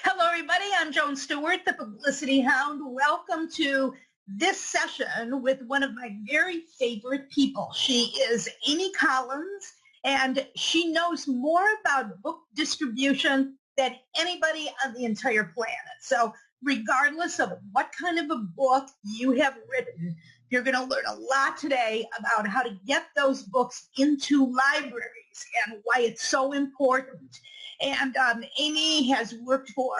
Hello, everybody. I'm Joan Stewart, the Publicity Hound. Welcome to this session with one of my very favorite people. She is Amy Collins, and she knows more about book distribution than anybody on the entire planet. So regardless of what kind of a book you have written, you're going to learn a lot today about how to get those books into libraries and why it's so important. And Amy has worked for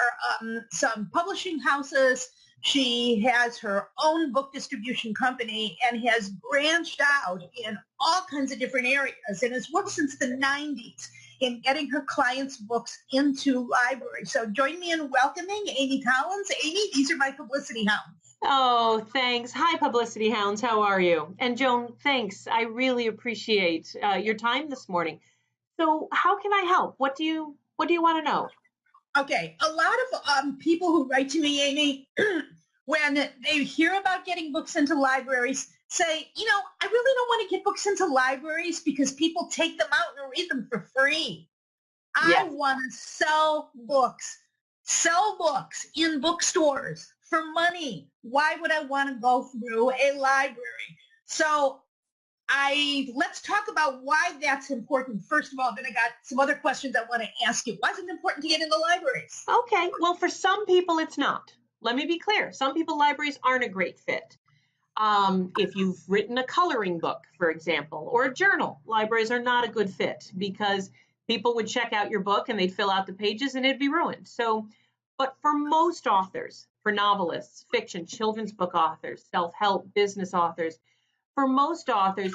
some publishing houses. She has her own book distribution company and has branched out in all kinds of different areas and has worked since the 90s in getting her clients' books into libraries. So join me in welcoming Amy Collins. Amy, these are my Publicity Hounds. Oh, thanks. Hi, Publicity Hounds. How are you? And Joan, thanks. I really appreciate your time this morning. So how can I help? What do you want to know? Okay, a lot of people who write to me, Amy, when they hear about getting books into libraries, say, I really don't want to get books into libraries because people take them out and read them for free. Yes. I want to sell books in bookstores for money. Why would I want to go through a library? So let's talk about why that's important. First of all, then I got some other questions I want to ask you. Why is it important to get into libraries? Okay, well, for some people, it's not. Let me be clear. Some people, libraries aren't a great fit. If you've written a coloring book, for example, or a journal, libraries are not a good fit because people would check out your book and they'd fill out the pages and it'd be ruined. So, but for most authors, for novelists, fiction, children's book authors, self-help, business authors, for most authors,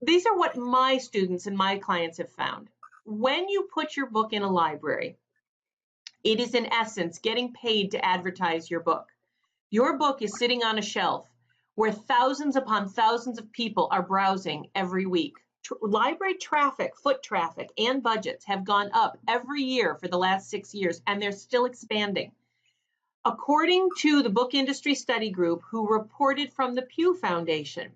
these are what my students and my clients have found. When you put your book in a library, it is in essence getting paid to advertise your book. Your book is sitting on a shelf where thousands upon thousands of people are browsing every week. Library traffic, foot traffic, and budgets have gone up every year for the last 6 years, and they're still expanding. According to the Book Industry Study Group, who reported from the Pew Foundation,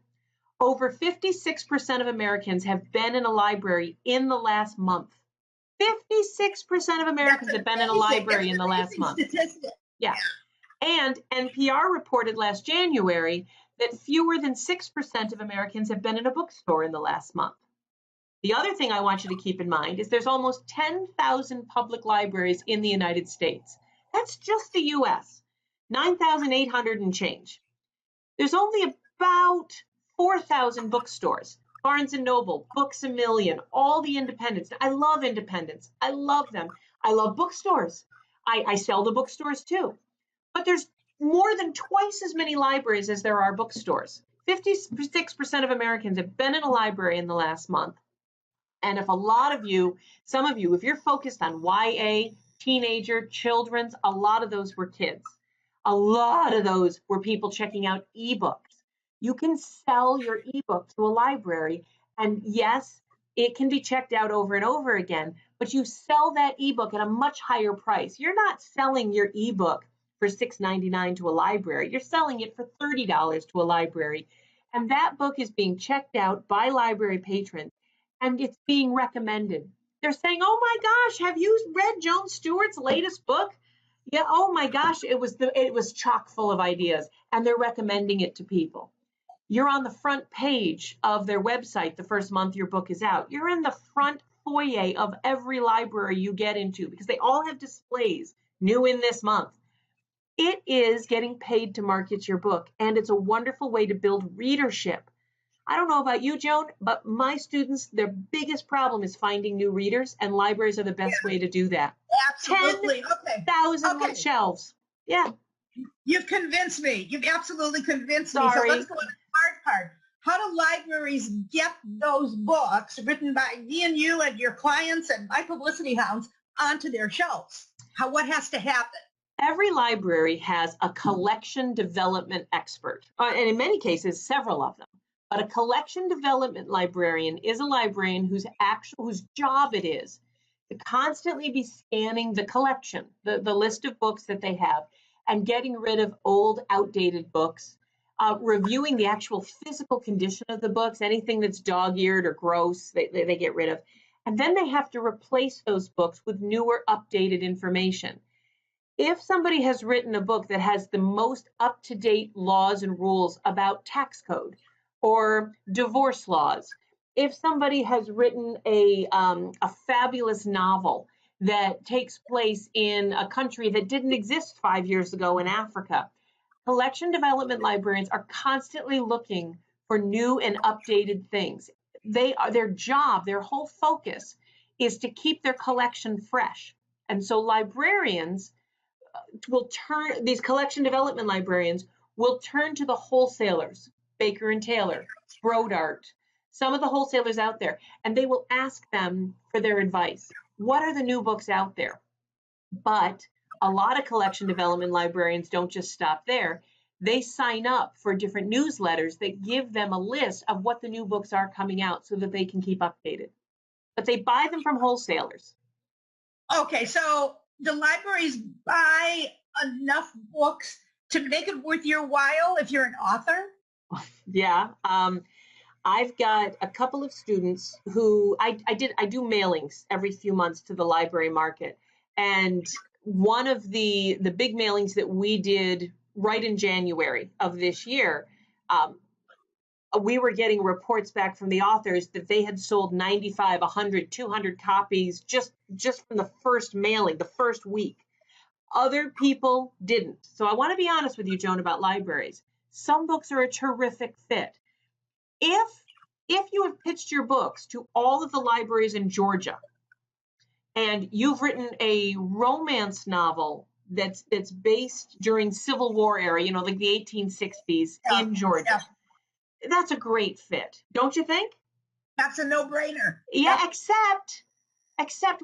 over 56% of Americans have been in a library in the last month. 56% of Americans have been in a library in the last month. Yeah. And NPR reported last January that fewer than 6% of Americans have been in a bookstore in the last month. The other thing I want you to keep in mind is there's almost 10,000 public libraries in the United States. That's just the US, 9,800 and change. There's only about 4,000 bookstores, Barnes & Noble, Books A Million, all the independents. I love independents. I love them. I love bookstores. I sell to bookstores too. But there's more than twice as many libraries as there are bookstores. 56% of Americans have been in a library in the last month. And if a lot of you, some of you, if you're focused on YA, teenager, children's, a lot of those were kids. A lot of those were people checking out ebooks. You can sell your ebook to a library, and yes, it can be checked out over and over again, but you sell that ebook at a much higher price. You're not selling your ebook for $6.99 to a library. You're selling it for $30 to a library, and that book is being checked out by library patrons, and it's being recommended. They're saying, oh my gosh, have you read Joan Stewart's latest book? Yeah, oh my gosh, it was chock full of ideas, and they're recommending it to people. You're on the front page of their website the first month your book is out. You're in the front foyer of every library you get into because they all have displays, new in this month. It is getting paid to market your book, and it's a wonderful way to build readership. I don't know about you, Joan, but my students, their biggest problem is finding new readers, and libraries are the best way to do that. Absolutely. 10,000 on shelves. Yeah. You've convinced me. You've absolutely convinced me. Sorry. So let's go to the hard part. How do libraries get those books written by me and you and your clients and my Publicity Hounds onto their shelves? What has to happen? Every library has a collection development expert, and in many cases, several of them. But a collection development librarian is a librarian whose job it is to constantly be scanning the collection, the list of books that they have, and getting rid of old, outdated books, reviewing the actual physical condition of the books, anything that's dog-eared or gross, they get rid of. And then they have to replace those books with newer, updated information. If somebody has written a book that has the most up-to-date laws and rules about tax code or divorce laws, if somebody has written a fabulous novel that takes place in a country that didn't exist 5 years ago in Africa, collection development librarians are constantly looking for new and updated things. Their job, their whole focus is to keep their collection fresh. And so librarians these collection development librarians will turn to the wholesalers, Baker and Taylor, Brodart, some of the wholesalers out there, and they will ask them for their advice. What are the new books out there? But a lot of collection development librarians don't just stop there. They sign up for different newsletters that give them a list of what the new books are coming out so that they can keep updated. But they buy them from wholesalers. Okay, so the libraries buy enough books to make it worth your while if you're an author? Yeah. I've got a couple of students who I do mailings every few months to the library market. And one of the big mailings that we did right in January of this year, we were getting reports back from the authors that they had sold 95, 100, 200 copies just from the first mailing, the first week. Other people didn't. So I want to be honest with you, Joan, about libraries. Some books are a terrific fit. If you have pitched your books to all of the libraries in Georgia and you've written a romance novel that's based during Civil War era, like the 1860s in Georgia, that's a great fit, don't you think? That's a no-brainer. Yeah, except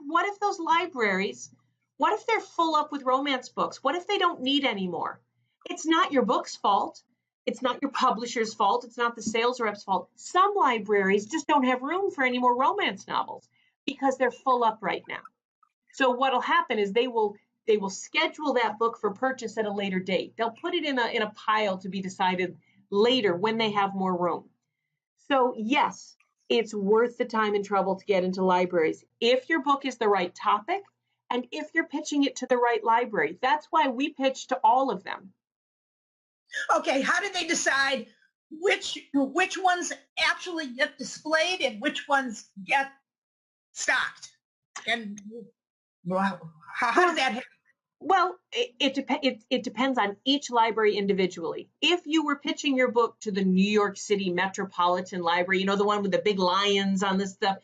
what if those libraries, what if they're full up with romance books? What if they don't need any more? It's not your book's fault. It's not your publisher's fault. It's not the sales rep's fault. Some libraries just don't have room for any more romance novels because they're full up right now. So what'll happen is they will schedule that book for purchase at a later date. They'll put it in a pile to be decided later when they have more room. So yes, it's worth the time and trouble to get into libraries if your book is the right topic and if you're pitching it to the right library. That's why we pitch to all of them. Okay, how do they decide which ones actually get displayed and which ones get stocked? And how does that happen? Well, it depends on each library individually. If you were pitching your book to the New York City Metropolitan Library, the one with the big lions on this stuff,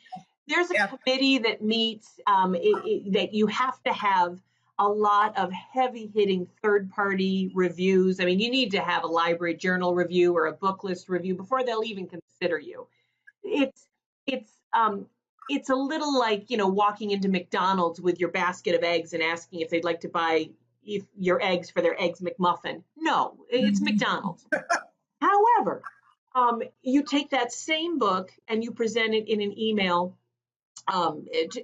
there's a committee that meets that you have to have a lot of heavy-hitting third-party reviews. I mean, you need to have a library journal review or a book list review before they'll even consider you. It's a little like, walking into McDonald's with your basket of eggs and asking if they'd like to buy your eggs for their Eggs McMuffin. No, it's McDonald's. However, you take that same book and you present it in an email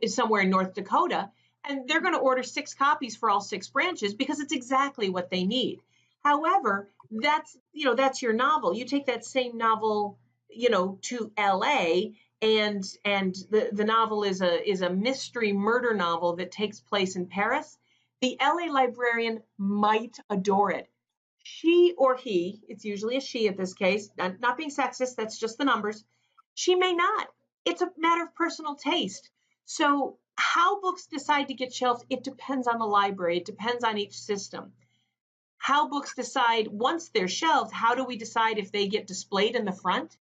somewhere in North Dakota, and they're going to order 6 copies for all 6 branches because it's exactly what they need. However, that's your novel. You take that same novel, to LA, and the novel is a mystery murder novel that takes place in Paris. The LA librarian might adore it. She or he, it's usually a she at this case, not being sexist, that's just the numbers. She may not. It's a matter of personal taste. So how books decide to get shelved, it depends on the library. It depends on each system. How books decide once they're shelved, how do we decide if they get displayed in the front?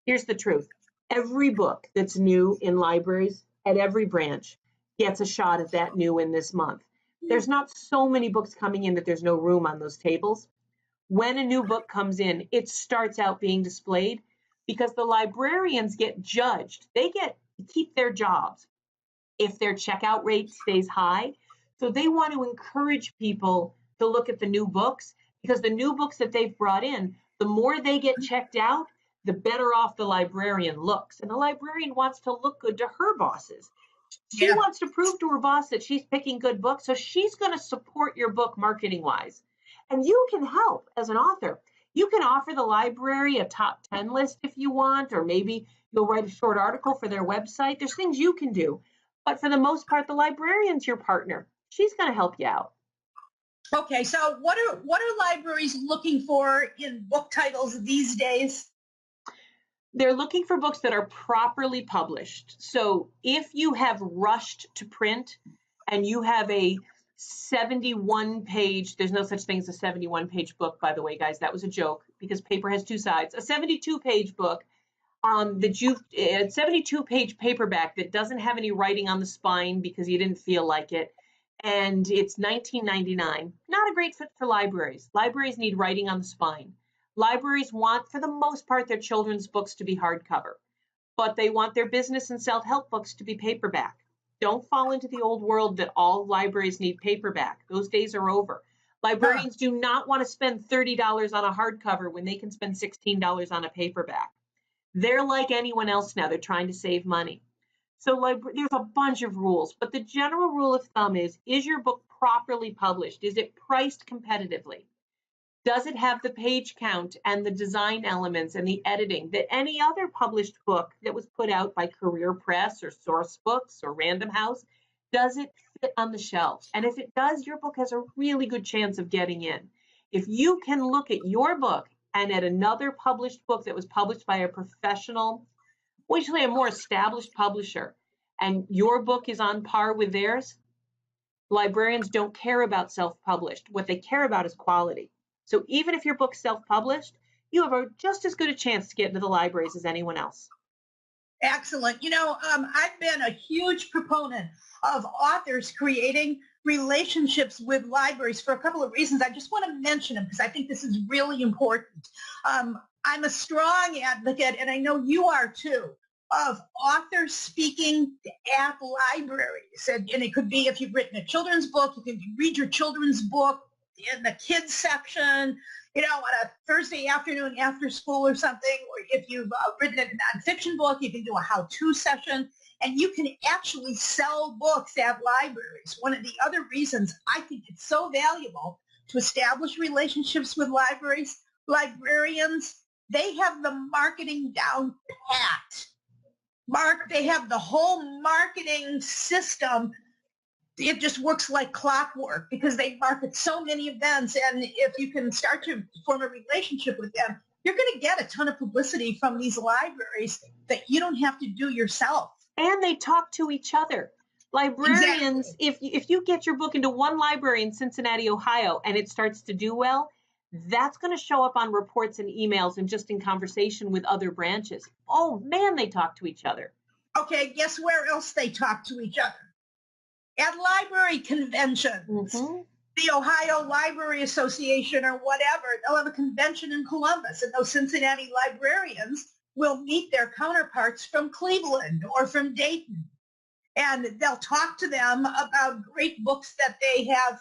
Here's the truth. Every book that's new in libraries at every branch gets a shot at that new in this month. There's not so many books coming in that there's no room on those tables. When a new book comes in, it starts out being displayed because the librarians get judged. They get to keep their jobs if their checkout rate stays high. So they want to encourage people to look at the new books because the new books that they've brought in, the more they get checked out, the better off the librarian looks. And the librarian wants to look good to her bosses. She wants to prove to her boss that she's picking good books, so she's going to support your book marketing-wise. And you can help as an author. You can offer the library a top 10 list if you want, or maybe you'll write a short article for their website. There's things you can do. But for the most part, the librarian's your partner. She's going to help you out. Okay, so what are libraries looking for in book titles these days? They're looking for books that are properly published. So if you have rushed to print and you have a 71 page, there's no such thing as a 71 page book, by the way, guys, that was a joke because paper has two sides. A 72 page book that you've, a 72 page paperback that doesn't have any writing on the spine because you didn't feel like it. And it's $19.99. Not a great fit for libraries. Libraries need writing on the spine. Libraries want, for the most part, their children's books to be hardcover, but they want their business and self-help books to be paperback. Don't fall into the old world that all libraries need paperback. Those days are over. Huh. Librarians do not want to spend $30 on a hardcover when they can spend $16 on a paperback. They're like anyone else now. They're trying to save money. So there's a bunch of rules, but the general rule of thumb is your book properly published? Is it priced competitively? Does it have the page count and the design elements and the editing that any other published book that was put out by Career Press or Source Books or Random House? Does it fit on the shelves? And if it does, your book has a really good chance of getting in. If you can look at your book and at another published book that was published by a professional, usually a more established publisher, and your book is on par with theirs, librarians don't care about self-published. What they care about is quality. So even if your book's self-published, you have just as good a chance to get into the libraries as anyone else. Excellent. I've been a huge proponent of authors creating relationships with libraries for a couple of reasons. I just want to mention them because I think this is really important. I'm a strong advocate, and I know you are too, of authors speaking at libraries. And it could be if you've written a children's book, you can read your children's book in the kids section, on a Thursday afternoon after school or something, or if you've written a nonfiction book, you can do a how-to session, and you can actually sell books at libraries. One of the other reasons I think it's so valuable to establish relationships with librarians, they have the marketing down pat. They have the whole marketing system. It just works like clockwork because they market so many events. And if you can start to form a relationship with them, you're going to get a ton of publicity from these libraries that you don't have to do yourself. And they talk to each other. Librarians, exactly. if you get your book into one library in Cincinnati, Ohio, and it starts to do well, that's going to show up on reports and emails and just in conversation with other branches. Oh, man, they talk to each other. Okay, guess where else they talk to each other? At library conventions. Mm-hmm. The Ohio Library Association or whatever, they'll have a convention in Columbus, and those Cincinnati librarians will meet their counterparts from Cleveland or from Dayton. And they'll talk to them about great books that they have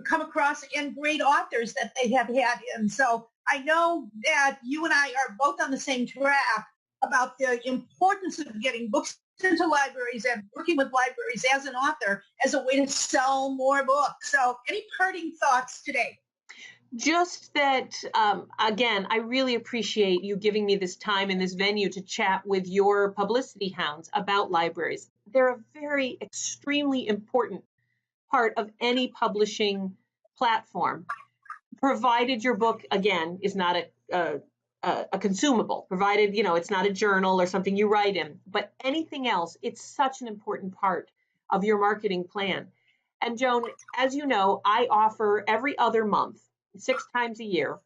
come across and great authors that they have had in. So I know that you and I are both on the same track about the importance of getting books into libraries and working with libraries as an author as a way to sell more books. So any parting thoughts today? Just that, again, I really appreciate you giving me this time in this venue to chat with your publicity hounds about libraries. They're a very extremely important part of any publishing platform, provided your book, again, is not a consumable, provided, it's not a journal or something you write in, but anything else, it's such an important part of your marketing plan. And Joan, as you know, I offer every other month, 6 times a year,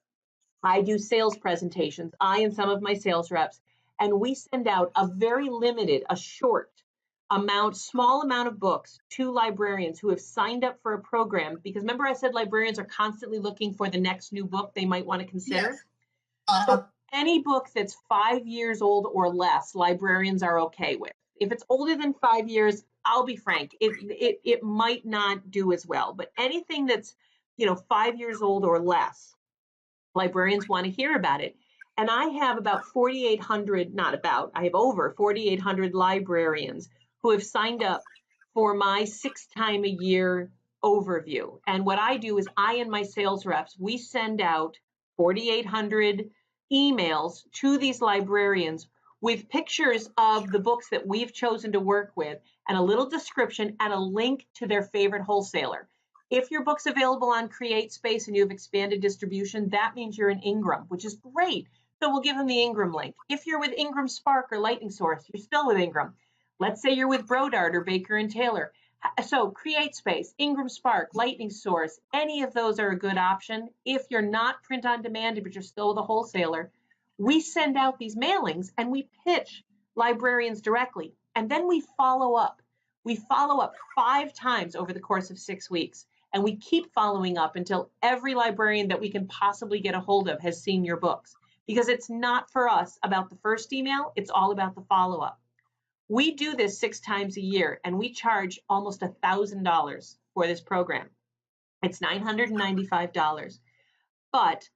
I do sales presentations, I and some of my sales reps, and we send out a very limited, a short small amount of books to librarians who have signed up for a program, because remember I said librarians are constantly looking for the next new book they might want to consider? Yes. So any book that's 5 years old or less, librarians are okay with. If it's older than 5 years, I'll be frank, it might not do as well. But anything that's 5 years old or less, librarians want to hear about it. And I have about 4,800, I have over 4,800 librarians who have signed up for my 6 time a year overview. And what I do is I and my sales reps, we send out 4,800 emails to these librarians with pictures of the books that we've chosen to work with and a little description and a link to their favorite wholesaler. If your book's available on CreateSpace and you have expanded distribution, that means you're in Ingram, which is great. So we'll give them the Ingram link. If you're with Ingram Spark or Lightning Source, you're still with Ingram. Let's say you're with Brodart or Baker and Taylor. So CreateSpace, Ingram Spark, Lightning Source, any of those are a good option. If you're not print on demand, but you're still with a wholesaler, we send out these mailings and we pitch librarians directly. And then we follow up. We follow up 5 times over the course of 6 weeks. And we keep following up until every librarian that we can possibly get a hold of has seen your books. Because it's not for us about the first email, it's all about the follow-up. We do this 6 times a year, and we charge almost $1,000 for this program. It's $995. But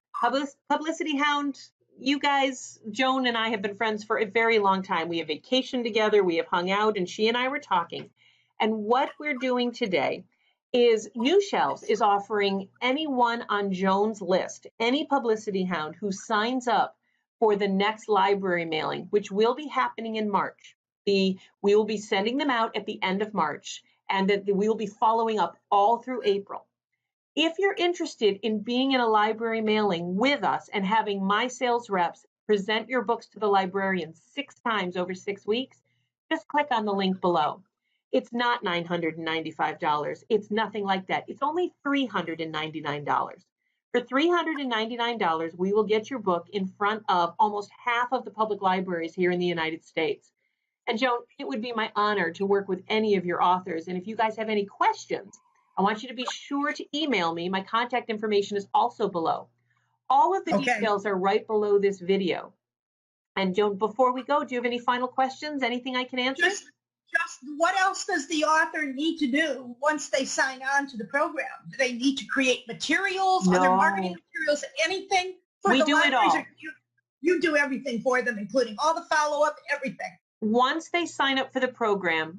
Publicity Hound, you guys, Joan and I have been friends for a very long time. We have vacationed together, we have hung out, and she and I were talking. And what we're doing today is New Shelves is offering anyone on Joan's list, any Publicity Hound who signs up for the next library mailing, which will be happening in March. We will be sending them out at the end of March, and that we will be following up all through April. If you're interested in being in a library mailing with us and having my sales reps present your books to the librarian 6 times over 6 weeks, just click on the link below. It's not $995. It's nothing like that. It's only $399. For $399, we will get your book in front of almost half of the public libraries here in the United States. And Joan, it would be my honor to work with any of your authors. And if you guys have any questions, I want you to be sure to email me. My contact information is also below. All of the details are right below this video. And Joan, before we go, do you have any final questions? Anything I can answer? Just what else does the author need to do once they sign on to the program? Do they need to create materials, other marketing materials, anything? We do it all. You do everything for them, including all the follow-up, everything. Once they sign up for the program,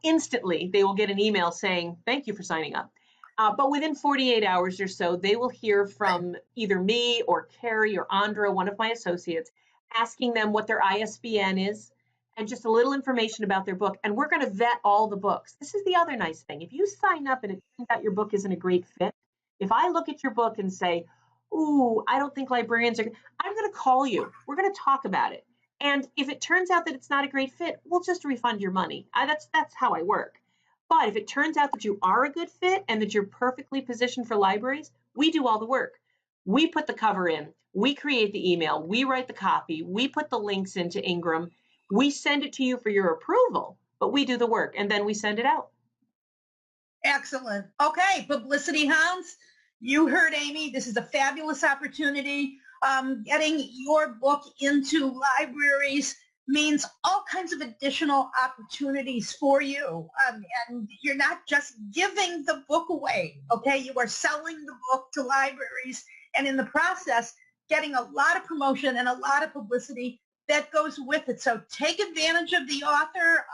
instantly, they will get an email saying, thank you for signing up. But within 48 hours or so, they will hear from either me or Carrie or Andra, one of my associates, asking them what their ISBN is and just a little information about their book. And we're going to vet all the books. This is the other nice thing. If you sign up and it turns out your book isn't a great fit, if I look at your book and say, ooh, I don't think librarians are, I'm going to call you. We're going to talk about it. And if it turns out that it's not a great fit, we'll just refund your money. That's how I work. But if it turns out that you are a good fit and that you're perfectly positioned for libraries, we do all the work. We put the cover in, we create the email, we write the copy, we put the links into Ingram, we send it to you for your approval, but we do the work and then we send it out. Excellent. Okay, Publicity Hounds, you heard Amy. This is a fabulous opportunity. Getting your book into libraries means all kinds of additional opportunities for you. And you're not just giving the book away, okay? You are selling the book to libraries and in the process, getting a lot of promotion and a lot of publicity that goes with it. So take advantage of the author.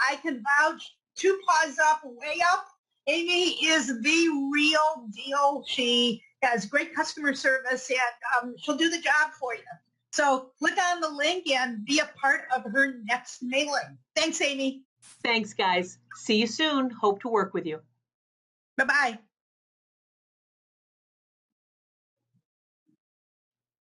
I can vouch 2 paws up, way up. Amy is the real deal. She has great customer service and she'll do the job for you. So click on the link and be a part of her next mailing. Thanks, Amy. Thanks, guys. See you soon. Hope to work with you. Bye-bye.